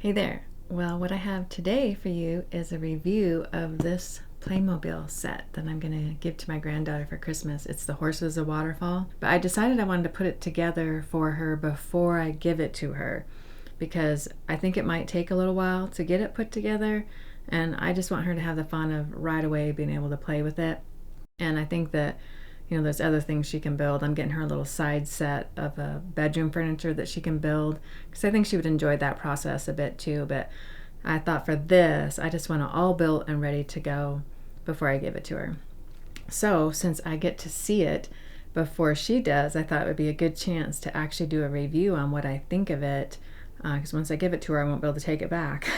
Hey there. Well, what I have today for you is a review of this Playmobil set that I'm going to give to my granddaughter for Christmas. It's the Horses of Waterfall, but I decided I wanted to put it together for her before I give it to her because I think it might take a little while to get it put together, and I just want her to have the fun of right away being able to play with it. And I think that there's other things she can build. I'm getting her a little side set of bedroom furniture that she can build because I think she would enjoy that process a bit too. But I thought for this, I just want it all built and ready to go before I give it to her. So since I get to see it before she does, I thought it would be a good chance to actually do a review on what I think of it, because once I give it to her, I won't be able to take it back.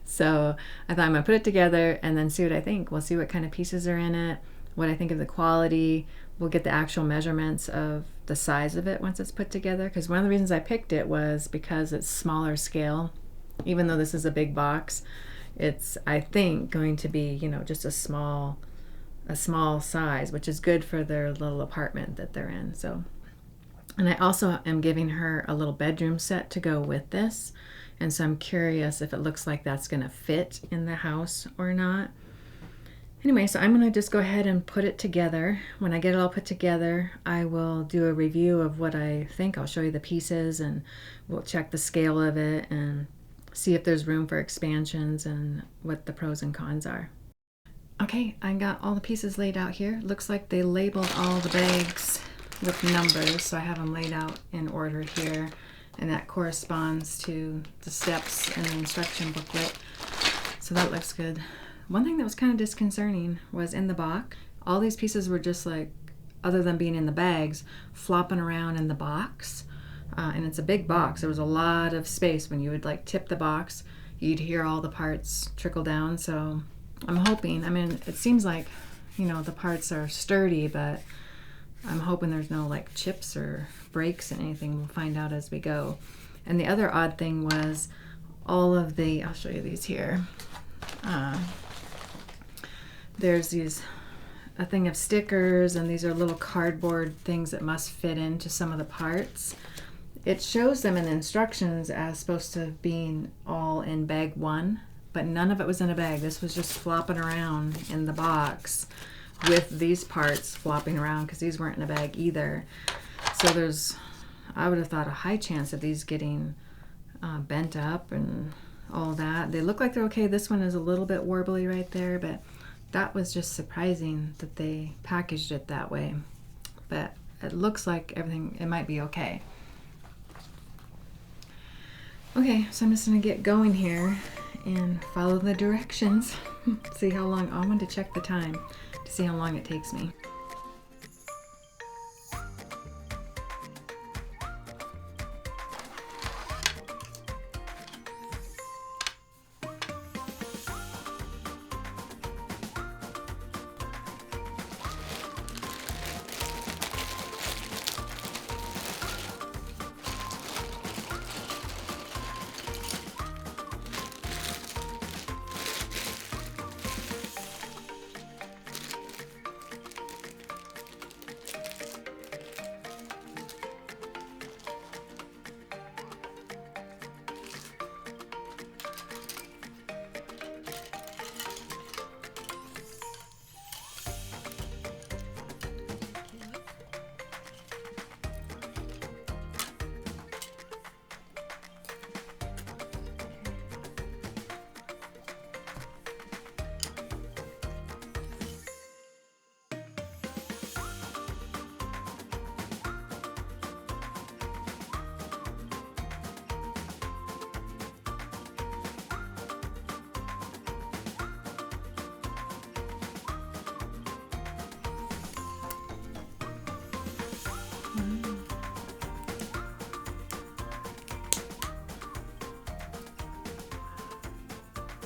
So I thought I'm going to put it together and then see what I think. We'll see what kind of pieces are in it, what I think of the quality. We'll get the actual measurements of the size of it once it's put together, because one of the reasons I picked it was because it's smaller scale. Even though this is a big box, it's, I think, going to be, just a small size, which is good for their little apartment that they're in. So, and I also am giving her a little bedroom set to go with this, and so I'm curious if it looks like that's going to fit in the house or not. Anyway, so I'm going to just go ahead and put it together. When I get it all put together, I will do a review of what I think. I'll show you the pieces and we'll check the scale of it and see if there's room for expansions and what the pros and cons are. Okay, I got all the pieces laid out here. Looks like they labeled all the bags with numbers, so I have them laid out in order here, and that corresponds to the steps in the instruction booklet. So that looks good. One thing that was kind of disconcerting was in the box, all these pieces were just like, other than being in the bags, flopping around in the box. And it's a big box. There was a lot of space. When you would like tip the box, you'd hear all the parts trickle down. So I'm hoping, it seems like, the parts are sturdy, but I'm hoping there's no like chips or breaks and anything. We'll find out as we go. And the other odd thing was all of the, I'll show you these here. There's a thing of stickers, and these are little cardboard things that must fit into some of the parts. It shows them in the instructions as supposed to being all in bag one, but none of it was in a bag. This was just flopping around in the box with these parts flopping around because these weren't in a bag either. So there's, I would have thought, a high chance of these getting bent up and all that. They look like they're okay. This one is a little bit warbly right there, but that was just surprising that they packaged it that way. But it looks like everything, it might be okay. Okay, so I'm just gonna get going here and follow the directions. See how long, I want to check the time to see how long it takes me.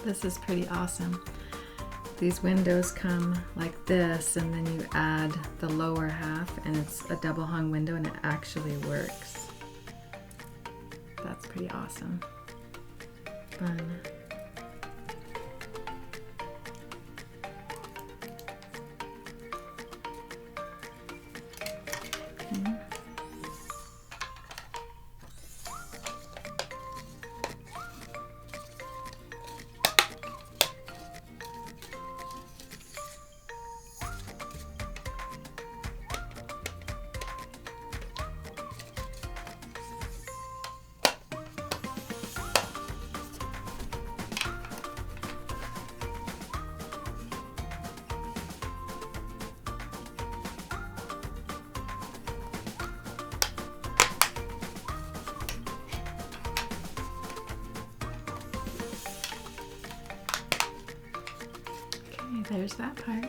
This is pretty awesome. These windows come like this, and then you add the lower half, and it's a double hung window, and it actually works. That's pretty awesome. Fun. There's that part.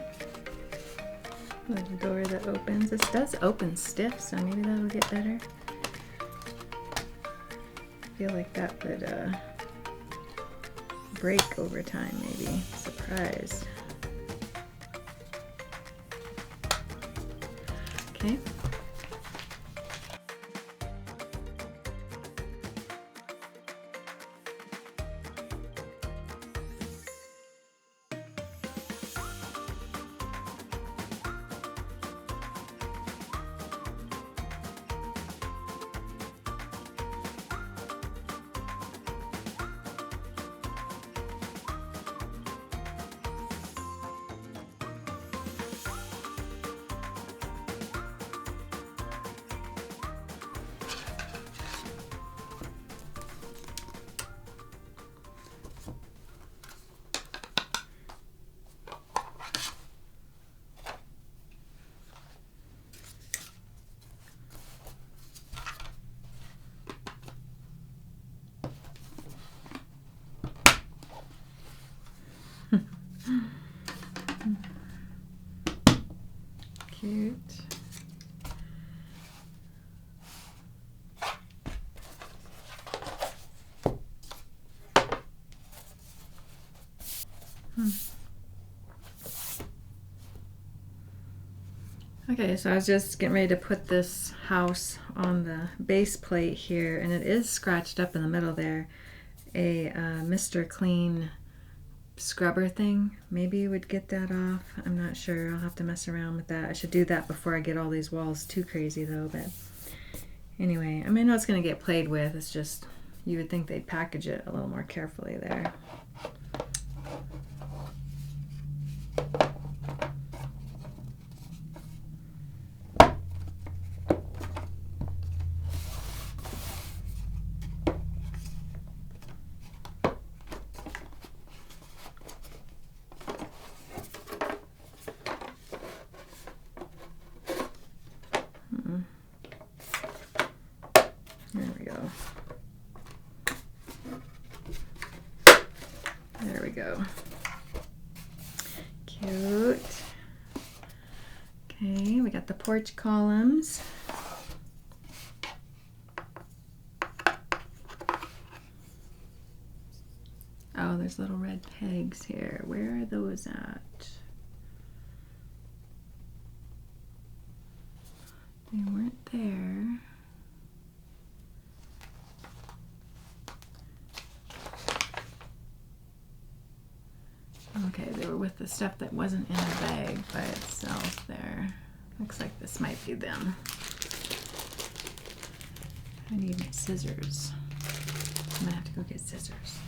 Little door that opens. This does open stiff, so maybe that'll get better. I feel like that would break over time, maybe. Surprised. Okay. Cute. Okay, so I was just getting ready to put this house on the base plate here, and it is scratched up in the middle there. A Mr. Clean scrubber thing. Maybe you would get that off. I'm not sure. I'll have to mess around with that. I should do that before I get all these walls too crazy though. But anyway, I mean, I know it's going to get played with. It's just, you would think they'd package it a little more carefully there. There we go. There we go. Cute. Okay, we got the porch columns. Oh, there's little red pegs here. Where are those at? They weren't there. Okay, they were with the stuff that wasn't in the bag by itself there. Looks like this might be them. I need scissors. I'm gonna have to go get scissors.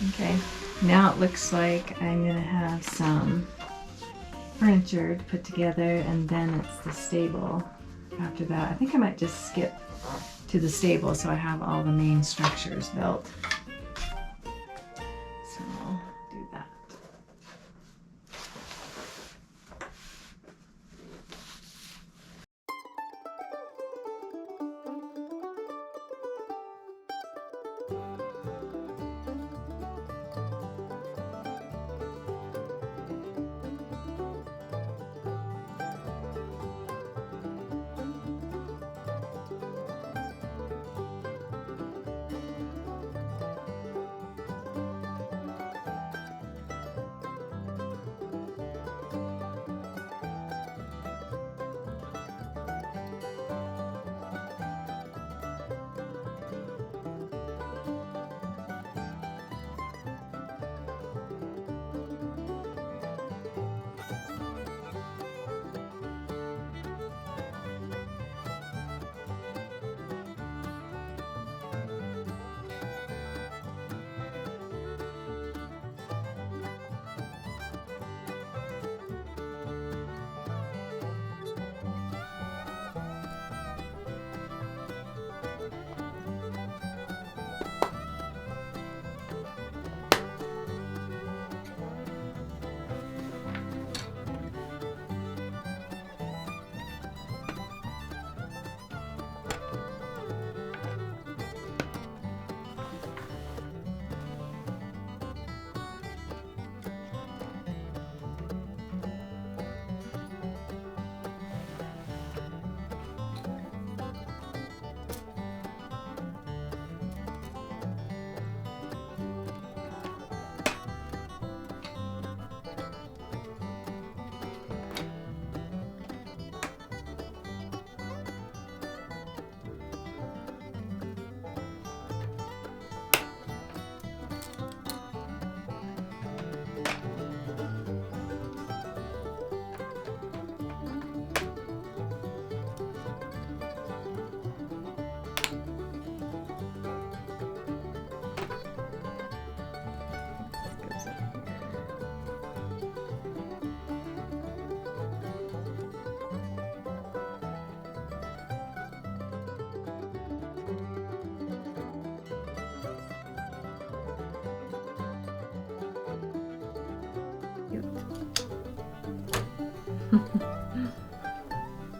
Okay, now it looks like I'm gonna have some furniture to put together, and then it's the stable after that. I think I might just skip to the stable so I have all the main structures built. So I'll do that.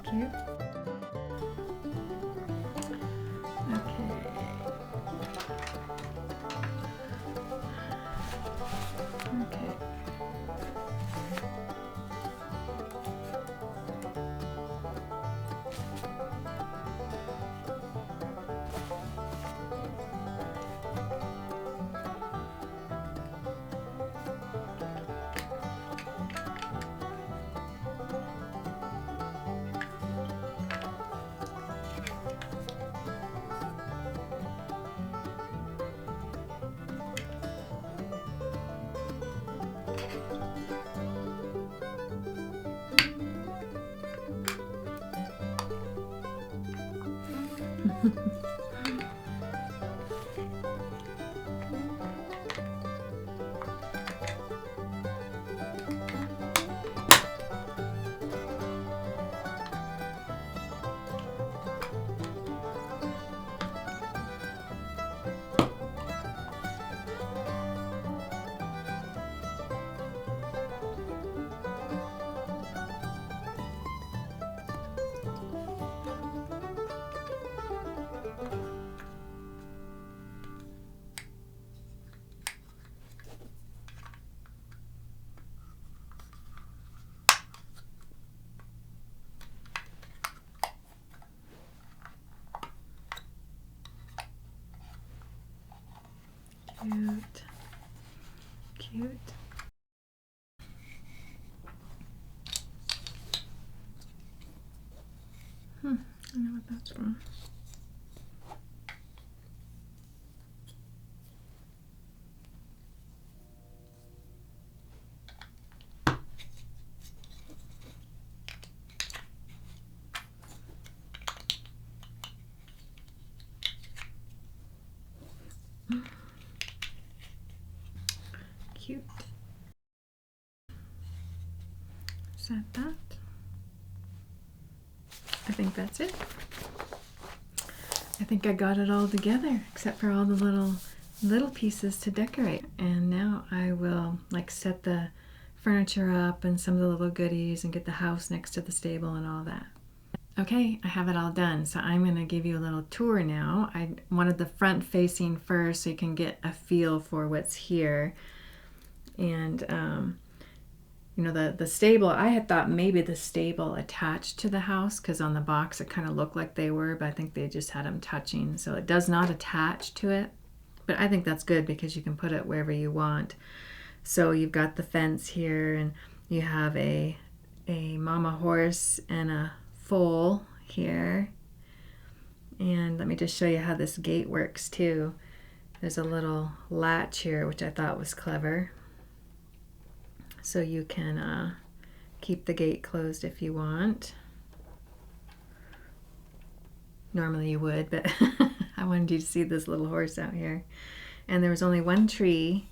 Cute. Okay. Okay. Cute. Cute. I know what that's from. Is that that? I think that's it. I think I got it all together except for all the little pieces to decorate. And now I will like set the furniture up and some of the little goodies and get the house next to the stable and all that. Okay, I have it all done, so I'm going to give you a little tour now. I wanted the front facing first so you can get a feel for what's here. And you know, the stable, I had thought maybe the stable attached to the house because on the box it kind of looked like they were, but I think they just had them touching. So it does not attach to it, but I think that's good because you can put it wherever you want. So you've got the fence here, and you have a mama horse and a foal here. And let me just show you how this gate works too. There's a little latch here, which I thought was clever. So you can keep the gate closed if you want. Normally you would, but I wanted you to see this little horse out here. And there was only one tree.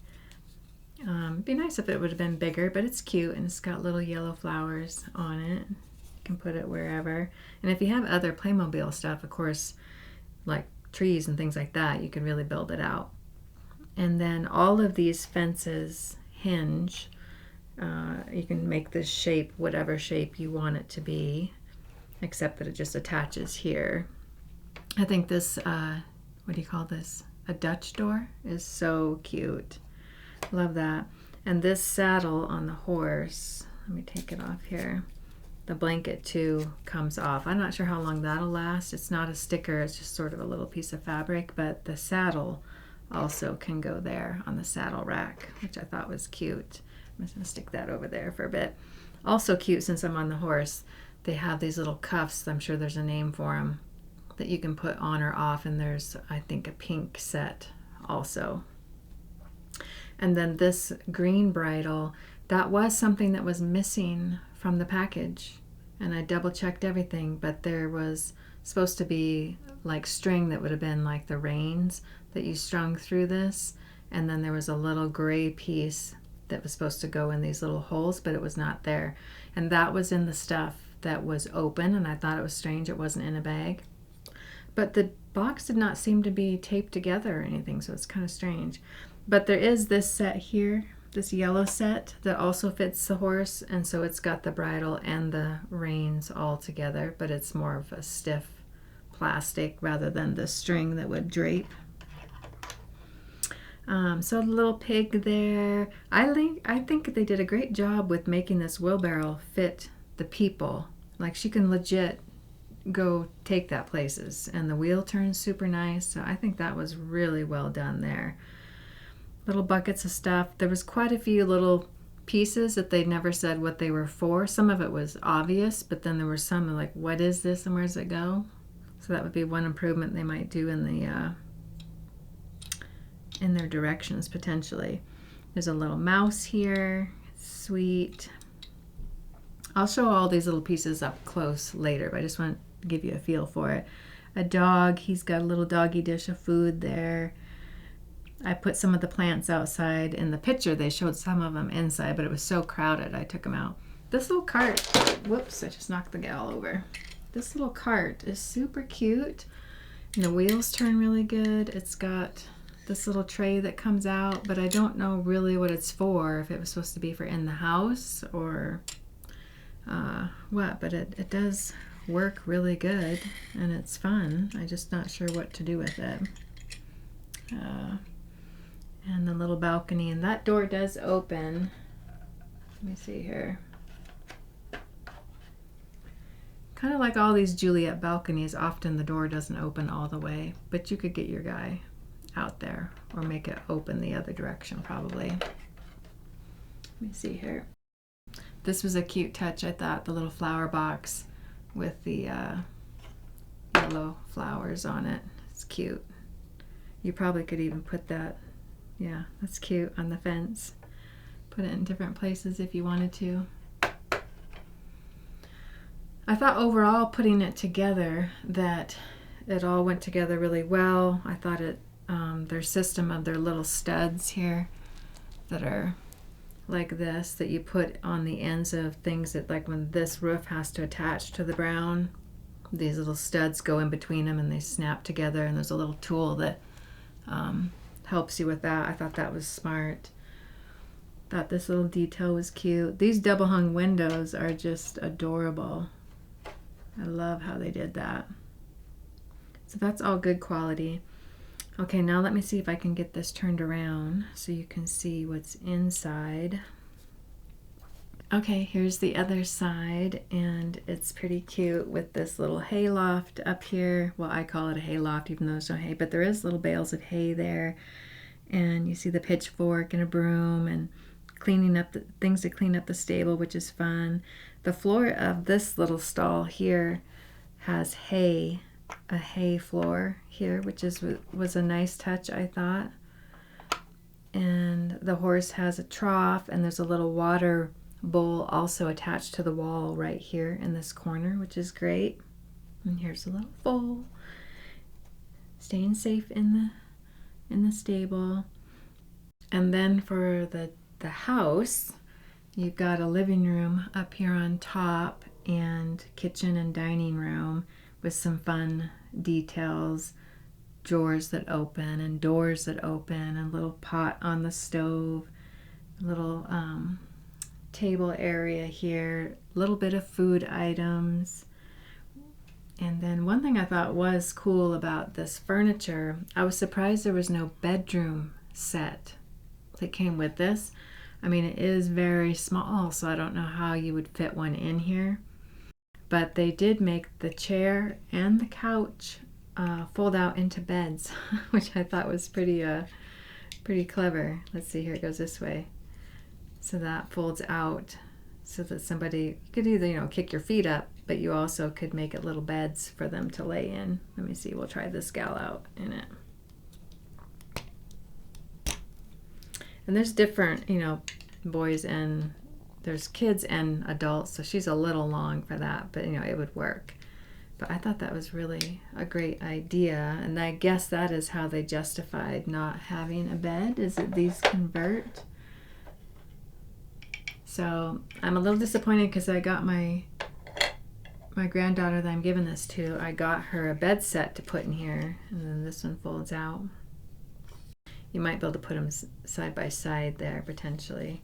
It'd be nice if it would have been bigger, but it's cute and it's got little yellow flowers on it. You can put it wherever. And if you have other Playmobil stuff, of course, like trees and things like that, you can really build it out. And then all of these fences hinge. You can make this shape whatever shape you want it to be, except that it just attaches here. I think this, what do you call this? A Dutch door is so cute. Love that. And this saddle on the horse, let me take it off here. The blanket too comes off. I'm not sure how long that'll last. It's not a sticker, it's just sort of a little piece of fabric, but the saddle also can go there on the saddle rack, which I thought was cute. I'm just gonna stick that over there for a bit. Also cute, since I'm on the horse, they have these little cuffs, I'm sure there's a name for them, that you can put on or off, and there's, I think, a pink set also. And then this green bridle, that was something that was missing from the package. And I double checked everything, but there was supposed to be like string that would have been like the reins that you strung through this. And then there was a little gray piece that was supposed to go in these little holes, but it was not there. And that was in the stuff that was open, and I thought it was strange it wasn't in a bag. But the box did not seem to be taped together or anything, so it's kind of strange. But there is this set here, this yellow set, that also fits the horse, and so it's got the bridle and the reins all together, but it's more of a stiff plastic rather than the string that would drape. So the little pig there, I think they did a great job with making this wheelbarrow fit the people. Like, she can legit go take that places, and the wheel turns super nice, so I think that was really well done there. Little buckets of stuff. There was quite a few little pieces that they never said what they were for. Some of it was obvious, but then there were some like, what is this and where does it go? So that would be one improvement they might do in the in their directions potentially. There's a little mouse here. It's sweet. I'll show all these little pieces up close later, but I just want to give you a feel for it. A dog, he's got a little doggy dish of food there. I put some of the plants outside. In the picture they showed some of them inside, but it was so crowded I took them out. This little cart, whoops, I just knocked the gal over. This little cart is super cute, and the wheels turn really good. It's got this little tray that comes out, but I don't know really what it's for, if it was supposed to be for in the house or what, but it does work really good and it's fun. I'm just not sure what to do with it. And the little balcony, and that door does open. Let me see here. Kind of like all these Juliet balconies, often the door doesn't open all the way, but you could get your guy out there or make it open the other direction probably. Let me see here. This was a cute touch, I thought, the little flower box with the yellow flowers on it. It's cute. You probably could even put that, yeah, that's cute, on the fence. Put it in different places if you wanted to. I thought overall, putting it together, that it all went together really well. I thought it, their system of their little studs here that are like this that you put on the ends of things that, like when this roof has to attach to the brown, these little studs go in between them and they snap together, and there's a little tool that helps you with that. I thought that was smart. Thought this little detail was cute. These double hung windows are just adorable. I love how they did that. So that's all good quality. Okay, now let me see if I can get this turned around so you can see what's inside. Okay, here's the other side, and it's pretty cute with this little hay loft up here. Well, I call it a hay loft even though there's no hay, but there is little bales of hay there. And you see the pitchfork and a broom and cleaning up the things to clean up the stable, which is fun. The floor of this little stall here has hay, a hay floor here, which was a nice touch, I thought. And the horse has a trough, and there's a little water bowl also attached to the wall right here in this corner, which is great. And here's a little foal, staying safe in the stable. And then for the house, you've got a living room up here on top, and kitchen and dining room with some fun details, drawers that open and doors that open, and a little pot on the stove, a little table area here, a little bit of food items. And then one thing I thought was cool about this furniture, I was surprised there was no bedroom set that came with this. I mean, it is very small, so I don't know how you would fit one in here. But they did make the chair and the couch fold out into beds, which I thought was pretty clever. Let's see, here it goes this way. So that folds out so that somebody could either, kick your feet up, but you also could make it little beds for them to lay in. Let me see, we'll try this gal out in it. And there's different, boys, and there's kids and adults, so she's a little long for that, but it would work. But I thought that was really a great idea, and I guess that is how they justified not having a bed, is that these convert. So I'm a little disappointed because I got my granddaughter that I'm giving this to, I got her a bed set to put in here, and then this one folds out. You might be able to put them side by side there potentially.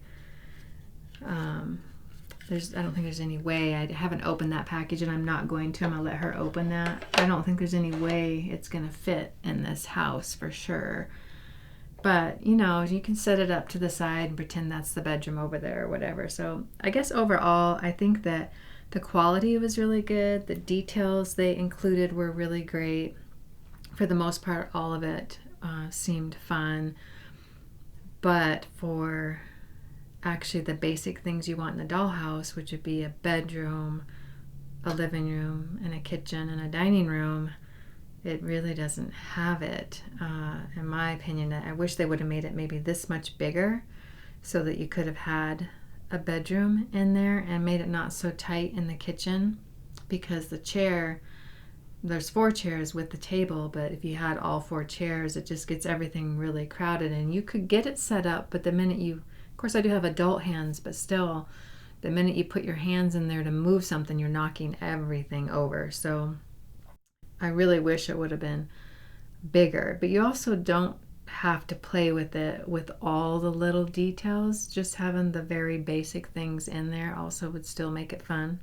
I don't think there's any way. I haven't opened that package, and I'm not going to. I'm gonna let her open that. I don't think there's any way it's gonna fit in this house for sure. But you can set it up to the side and pretend that's the bedroom over there or whatever. So I guess overall, I think that the quality was really good. The details they included were really great. For the most part, all of it seemed fun. But for actually the basic things you want in a dollhouse, which would be a bedroom, a living room, and a kitchen, and a dining room, it really doesn't have it, in my opinion. I wish they would have made it maybe this much bigger so that you could have had a bedroom in there and made it not so tight in the kitchen, because the chair, there's 4 chairs with the table, but if you had all 4 chairs, it just gets everything really crowded. And you could get it set up, but the minute of course I do have adult hands, but still, the minute you put your hands in there to move something, you're knocking everything over. So I really wish it would have been bigger, but you also don't have to play with it with all the little details. Just having the very basic things in there also would still make it fun.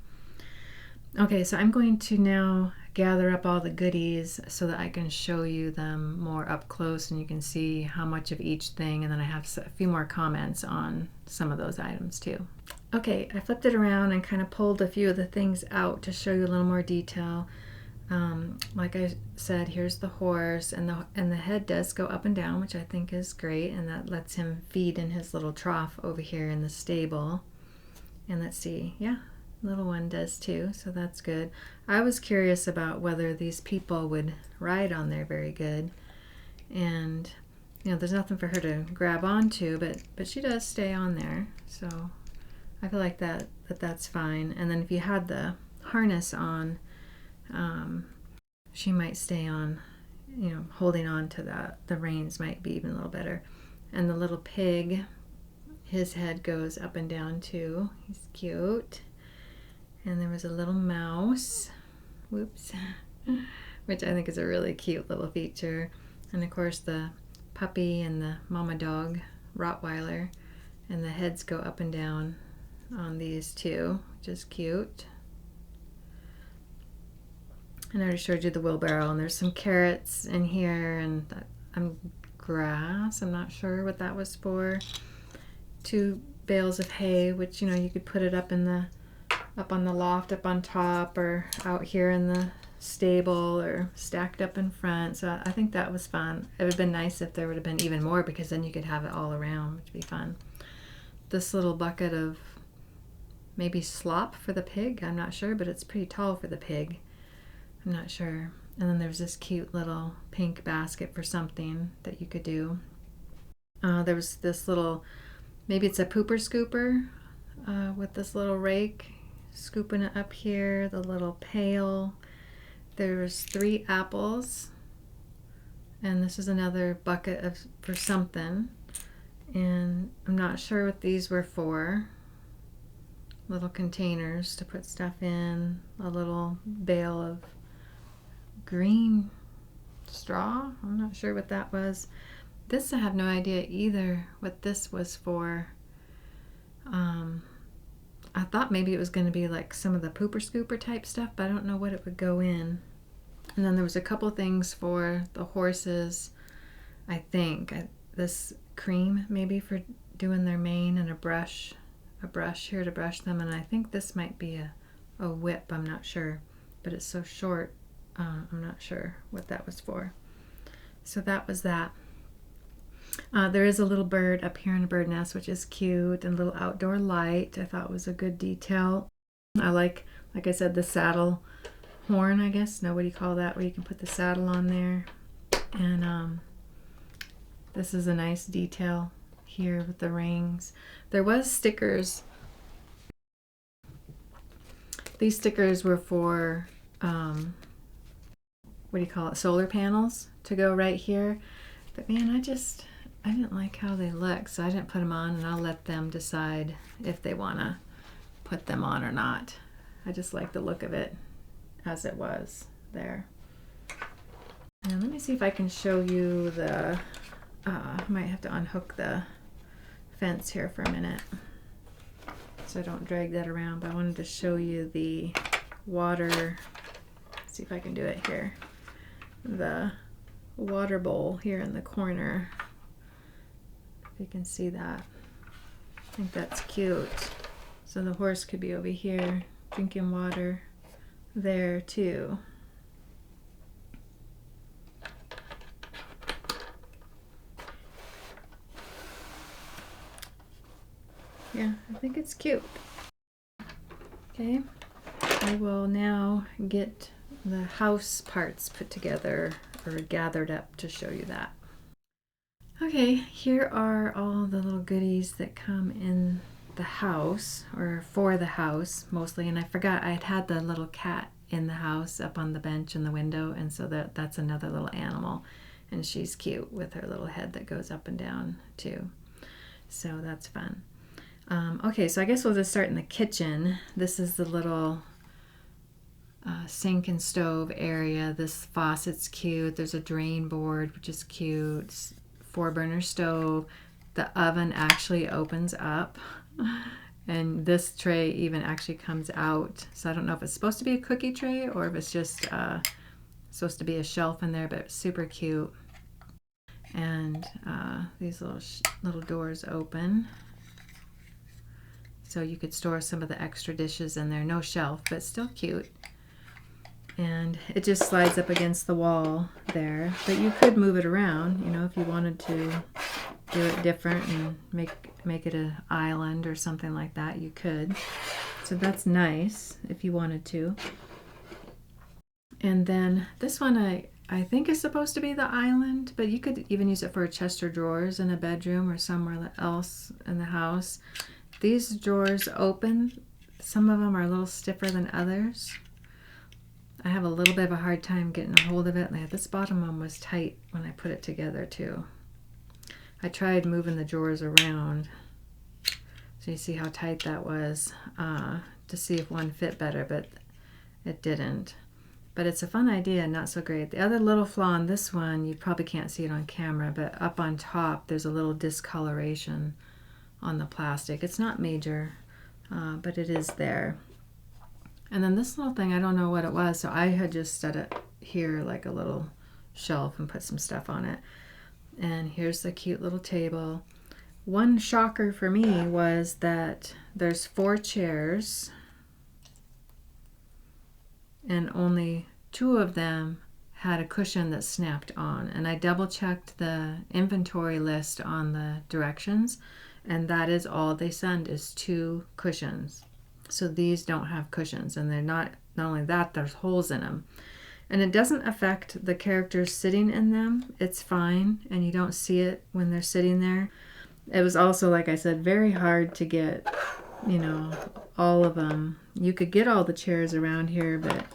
Okay, so I'm going to now gather up all the goodies so that I can show you them more up close, and you can see how much of each thing, and then I have a few more comments on some of those items too. Okay, I flipped it around and kind of pulled a few of the things out to show you a little more detail. Like I said, here's the horse, and the head does go up and down, which I think is great, and that lets him feed in his little trough over here in the stable. And let's see, yeah, little one does too, so that's good. I was curious about whether these people would ride on there very good, and there's nothing for her to grab onto, but she does stay on there, so I feel like that's fine. And then if you had the harness on, she might stay on, holding on to that. The reins might be even a little better. And the little pig, his head goes up and down too. He's cute. And there was a little mouse, whoops, which I think is a really cute little feature. And of course the puppy and the mama dog, Rottweiler, and the heads go up and down on these two, which is cute. And I already showed you the wheelbarrow, and there's some carrots in here, and grass, I'm not sure what that was for. 2 bales of hay, which, you know, you could put it up on the loft up on top, or out here in the stable, or stacked up in front. So I think that was fun. It would have been nice if there would have been even more, because then you could have it all around, which would be fun. This little bucket of maybe slop for the pig, I'm not sure, but it's pretty tall for the pig. I'm not sure. And then there's this cute little pink basket for something that you could do. There was this little, maybe it's a pooper scooper with this little rake, scooping it up here, the little pail. There's 3 apples, and this is another bucket for something, and I'm not sure what these were for. Little containers to put stuff in, a little bale of green straw. I'm not sure what that was. This I have no idea either what this was for. I thought maybe it was going to be like some of the pooper scooper type stuff, but I don't know what it would go in. And then there was a couple things for the horses, I think. This cream maybe for doing their mane, and a brush here to brush them. And I think this might be a whip, I'm not sure, but it's so short. I'm not sure what that was for. So that was that. There is a little bird up here in a bird nest, which is cute, and a little outdoor light I thought was a good detail. I like I said, the saddle horn, I guess. No, what do you call that? Where you can put the saddle on there. And this is a nice detail here with the rings. There was stickers. These stickers were for what do you call it, solar panels to go right here. But man, I didn't like how they look, so I didn't put them on, and I'll let them decide if they want to put them on or not. I just like the look of it as it was there. And let me see if I can show you the, I might have to unhook the fence here for a minute so I don't drag that around, but I wanted to show you the water. Let's see if I can do it here. The water bowl here in the corner. If you can see that. I think that's cute. So the horse could be over here drinking water there too. Yeah, I think it's cute. Okay, I will now get the house parts put together or gathered up to show you that. Okay, here are all the little goodies that come in the house, or for the house mostly. And I forgot I had the little cat in the house up on the bench in the window, and so that's another little animal, and she's cute with her little head that goes up and down too. So that's fun. Okay, so I guess we'll just start in the kitchen. This is the little sink and stove area. This faucet's cute. There's a drain board, which is cute. 4-burner stove. The oven actually opens up, and this tray even actually comes out. So I don't know if it's supposed to be a cookie tray or if it's just supposed to be a shelf in there, but it's super cute. And these little doors open, so you could store some of the extra dishes in there. No shelf, but still cute. And it just slides up against the wall there, but you could move it around, you know, if you wanted to do it different and make it an island or something like that, you could. So that's nice if you wanted to. And then this one I think is supposed to be the island, but you could even use it for a chest of drawers in a bedroom or somewhere else in the house. These drawers open. Some of them are a little stiffer than others. I have a little bit of a hard time getting a hold of it. And this bottom one was tight when I put it together too. I tried moving the drawers around, So you see how tight that was, to see if one fit better, but it didn't. But it's a fun idea, not so great. The other little flaw in this one, you probably can't see it on camera, but up on top there's a little discoloration on the plastic. It's not major, but it is there. And then this little thing, I don't know what it was, so I had just set it here like a little shelf and put some stuff on it. And here's the cute little table. One shocker for me was that there's 4 chairs and only 2 of them had a cushion that snapped on. And I double checked the inventory list on the directions, and that is all they send is 2 cushions. So these don't have cushions, and they're not only that, there's holes in them. And it doesn't affect the characters sitting in them. It's fine, and you don't see it when they're sitting there. It was also, like I said, very hard to get, you know, all of them. You could get all the chairs around here, but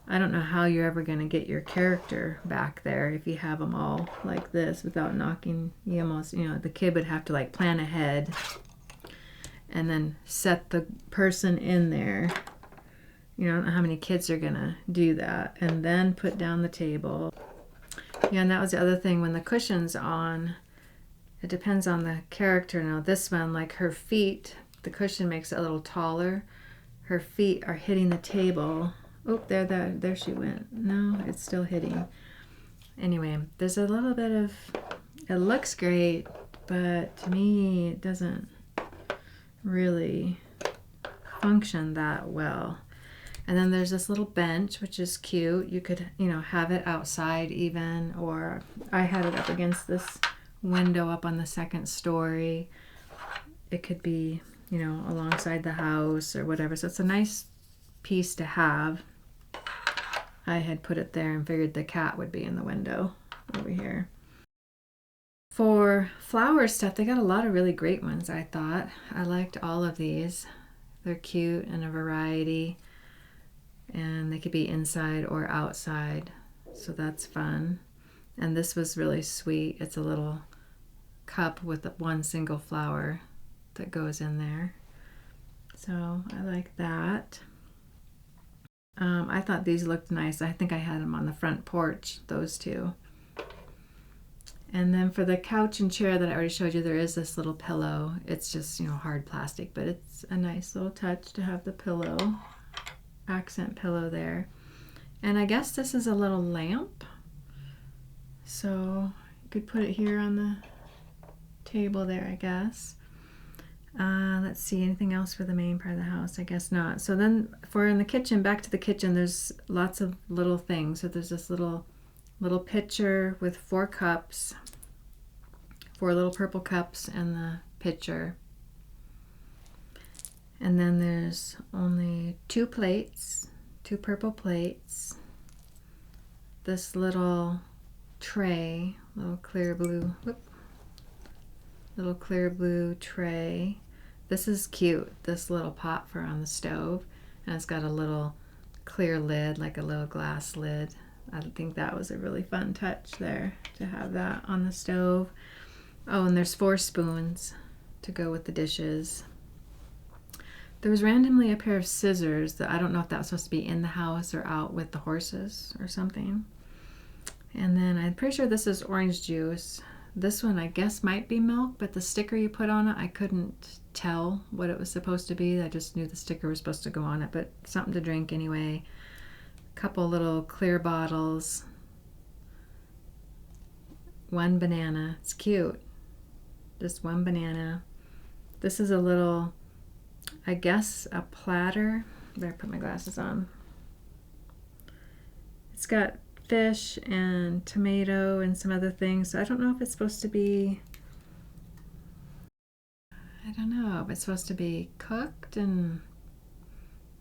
I don't know how you're ever going to get your character back there if you have them all like this without knocking. You almost, you know, the kid would have to like plan ahead and then set the person in there. You know, I don't know how many kids are going to do that. And then put down the table. Yeah, and that was the other thing. When the cushion's on, it depends on the character. Now this one, like her feet, the cushion makes it a little taller. Her feet are hitting the table. Oh, there she went. No, it's still hitting. Anyway, there's a little bit of, it looks great, but to me it doesn't really function that well. And then there's this little bench, which is cute. You could, you know, have it outside even, or I had it up against this window up on the 2nd story. It could be, you know, alongside the house or whatever. So it's a nice piece to have. I had put it there and figured the cat would be in the window over here. For flower stuff, they got a lot of really great ones, I thought. I liked all of these. They're cute and a variety. And they could be inside or outside. So that's fun. And this was really sweet. It's a little cup with one single flower that goes in there. So I like that. I thought these looked nice. I think I had them on the front porch, those 2. And then for the couch and chair that I already showed you, there is this little pillow. It's just, you know, hard plastic, but it's a nice little touch to have the pillow, accent pillow there. And I guess this is a little lamp. So you could put it here on the table there, I guess. Let's see, anything else for the main part of the house? I guess not. So then for in the kitchen, back to the kitchen, there's lots of little things. So there's this little pitcher with 4 cups, 4 little purple cups and the pitcher. And then there's only 2 plates, 2 purple plates. This little tray, little clear blue tray. This is cute, this little pot for on the stove, and it's got a little clear lid, like a little glass lid. I think that was a really fun touch there to have that on the stove. Oh, and there's 4 spoons to go with the dishes. There was randomly a pair of scissors that I don't know if that was supposed to be in the house or out with the horses or something. And then I'm pretty sure this is orange juice. This one I guess might be milk, but the sticker you put on it, I couldn't tell what it was supposed to be. I just knew the sticker was supposed to go on it, but something to drink anyway. A couple little clear bottles. 1 banana. It's cute. Just 1 banana. This is a little, I guess, a platter. Better put my glasses on. It's got fish and tomato and some other things. So I don't know if it's supposed to be, I don't know if it's supposed to be cooked and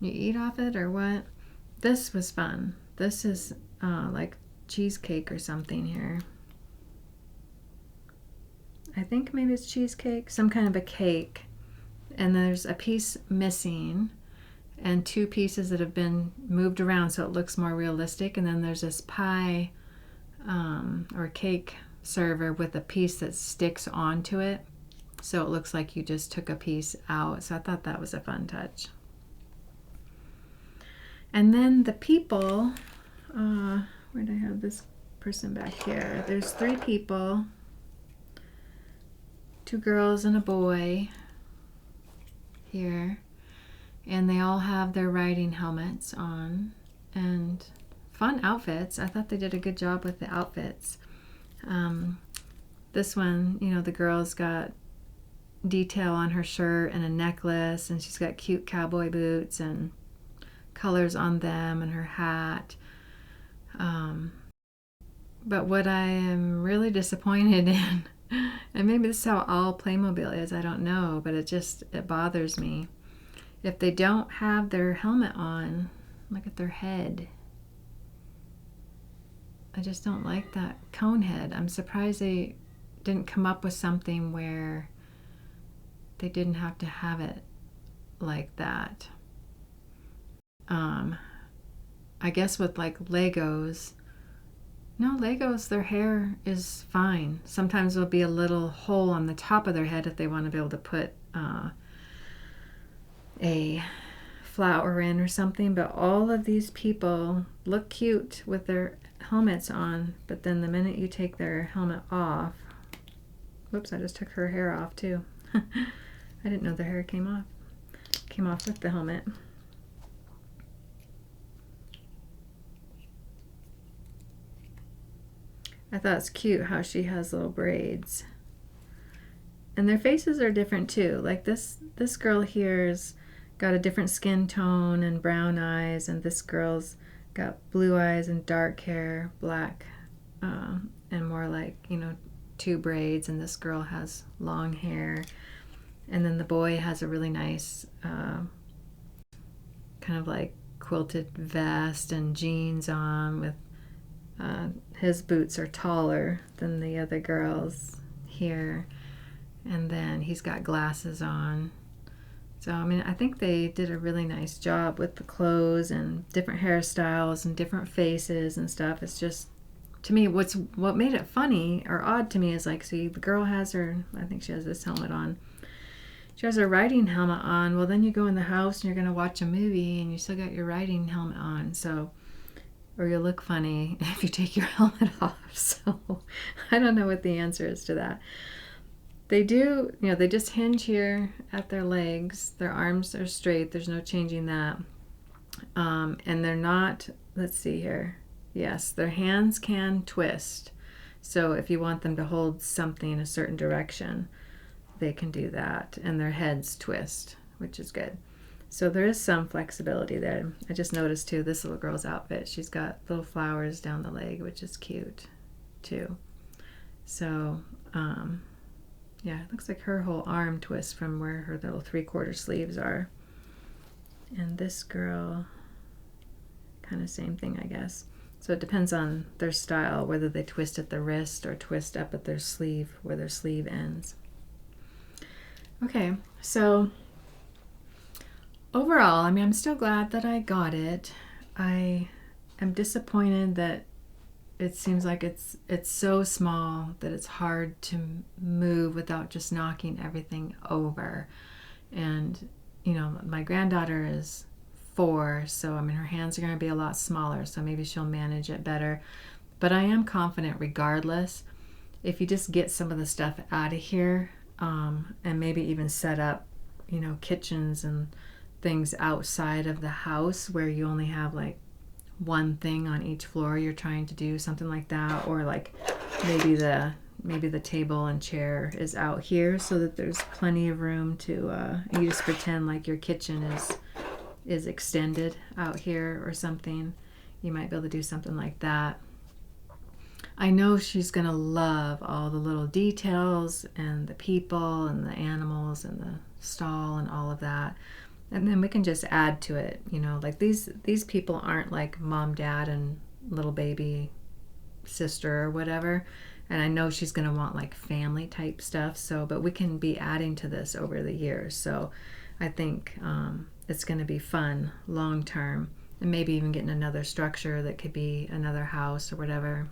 you eat off it or what. This was fun. This is like cheesecake or something here. I think maybe it's cheesecake, some kind of a cake. And there's a piece missing and 2 pieces that have been moved around so it looks more realistic. And then there's this pie or cake server with a piece that sticks onto it. so it looks like you just took a piece out. So I thought that was a fun touch. And then the people, where'd I have this person back here? There's 3 people, 2 girls and a boy here, and they all have their riding helmets on, and fun outfits. I thought they did a good job with the outfits. This one, you know, the girl's got detail on her shirt and a necklace, and she's got cute cowboy boots and colors on them, and her hat. But what I am really disappointed in, and maybe this is how all Playmobil is, I don't know, but it bothers me. If they don't have their helmet on, look at their head. I just don't like that cone head. I'm surprised they didn't come up with something where they didn't have to have it like that. I guess with like Legos, no, Legos, their hair is fine. Sometimes there'll be a little hole on the top of their head if they want to be able to put a flower in or something, but all of these people look cute with their helmets on, but then the minute you take their helmet off, whoops, I just took her hair off too. I didn't know the hair came off. Came off with the helmet. I thought it's cute how she has little braids. And their faces are different too. Like this girl here's got a different skin tone and brown eyes, and this girl's got blue eyes and dark hair, black, and more like, you know, 2 braids, and this girl has long hair. And then the boy has a really nice kind of like quilted vest and jeans on with his boots are taller than the other girls here, and then he's got glasses on. So I mean, I think they did a really nice job with the clothes and different hairstyles and different faces and stuff. It's just, to me, what made it funny or odd to me is like, see, the girl has her, I think she has this helmet on. She has her riding helmet on. Well, then you go in the house and you're going to watch a movie and you still got your riding helmet on. So, or you'll look funny if you take your helmet off. So I don't know what the answer is to that. They do, you know, they just hinge here at their legs. Their arms are straight. There's no changing that. And they're not, let's see here. Yes, their hands can twist. So if you want them to hold something in a certain direction, they can do that. And their heads twist, which is good. So there is some flexibility there. I just noticed too, this little girl's outfit, she's got little flowers down the leg, which is cute too. So, yeah, it looks like her whole arm twists from where her little 3/4 sleeves are. And this girl, kind of same thing, I guess. So it depends on their style, whether they twist at the wrist or twist up at their sleeve, where their sleeve ends. Okay, so overall, I mean, I'm still glad that I got it. I am disappointed that it seems like it's so small that it's hard to move without just knocking everything over. And, you know, my granddaughter is 4, so I mean, her hands are going to be a lot smaller, so maybe she'll manage it better. But I am confident regardless, if you just get some of the stuff out of here, and maybe even set up, you know, kitchens and things outside of the house where you only have like one thing on each floor you're trying to do, something like that, or like maybe the table and chair is out here so that there's plenty of room to you just pretend like your kitchen is extended out here or something. You might be able to do something like that. I know she's gonna love all the little details and the people and the animals and the stall and all of that. And then we can just add to it, you know, like these people aren't like mom, dad, and little baby sister or whatever. And I know she's going to want like family type stuff. So, but we can be adding to this over the years. So I think it's going to be fun long term, and maybe even getting another structure that could be another house or whatever.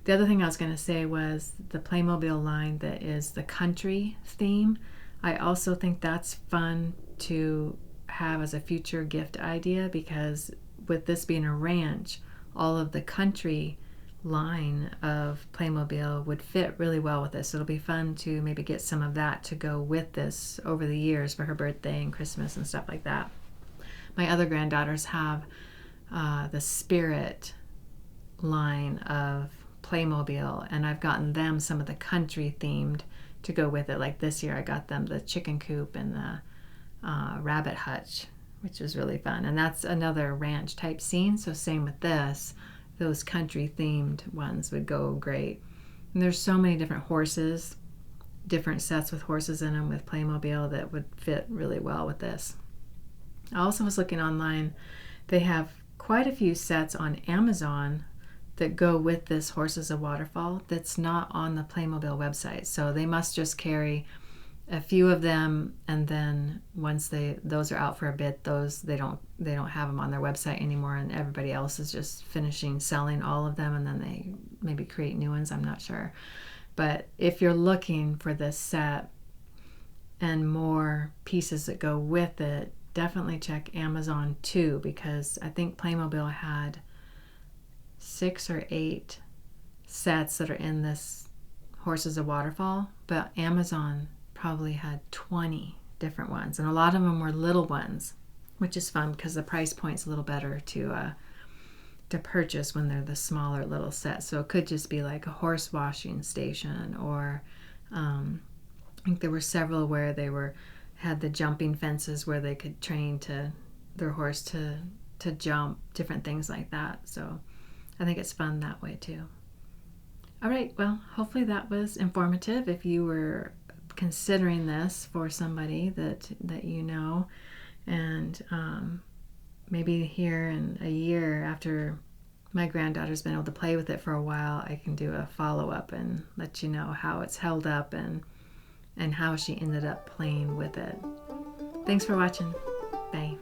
The other thing I was going to say was the Playmobil line that is the country theme. I also think that's fun to have as a future gift idea, because with this being a ranch, all of the country line of Playmobil would fit really well with this. So it'll be fun to maybe get some of that to go with this over the years for her birthday and Christmas and stuff like that. My other granddaughters have the Spirit line of Playmobil, and I've gotten them some of the country themed to go with it. Like this year I got them the chicken coop and the rabbit hutch, which was really fun. And that's another ranch type scene, so same with this. Those country themed ones would go great. And there's so many different horses, different sets with horses in them with Playmobil that would fit really well with this. I also was looking online. They have quite a few sets on Amazon that go with this Horses of Waterfall that's not on the Playmobil website. So they must just carry a few of them, and then once those are out for a bit, those they don't have them on their website anymore, and everybody else is just finishing selling all of them, and then they maybe create new ones. I'm not sure. But if you're looking for this set and more pieces that go with it, definitely check Amazon too, because I think Playmobil had 6 or 8 sets that are in this Horses of Waterfall, but Amazon probably had 20 different ones, and a lot of them were little ones, which is fun because the price point's a little better to purchase when they're the smaller little sets. So it could just be like a horse washing station, or I think there were several where they had the jumping fences where they could train their horse to jump, different things like that. So I think it's fun that way too. All right, well, hopefully that was informative if you were considering this for somebody that you know, and maybe here in a year after my granddaughter's been able to play with it for a while, I can do a follow-up and let you know how it's held up and how she ended up playing with it. Thanks for watching. Bye.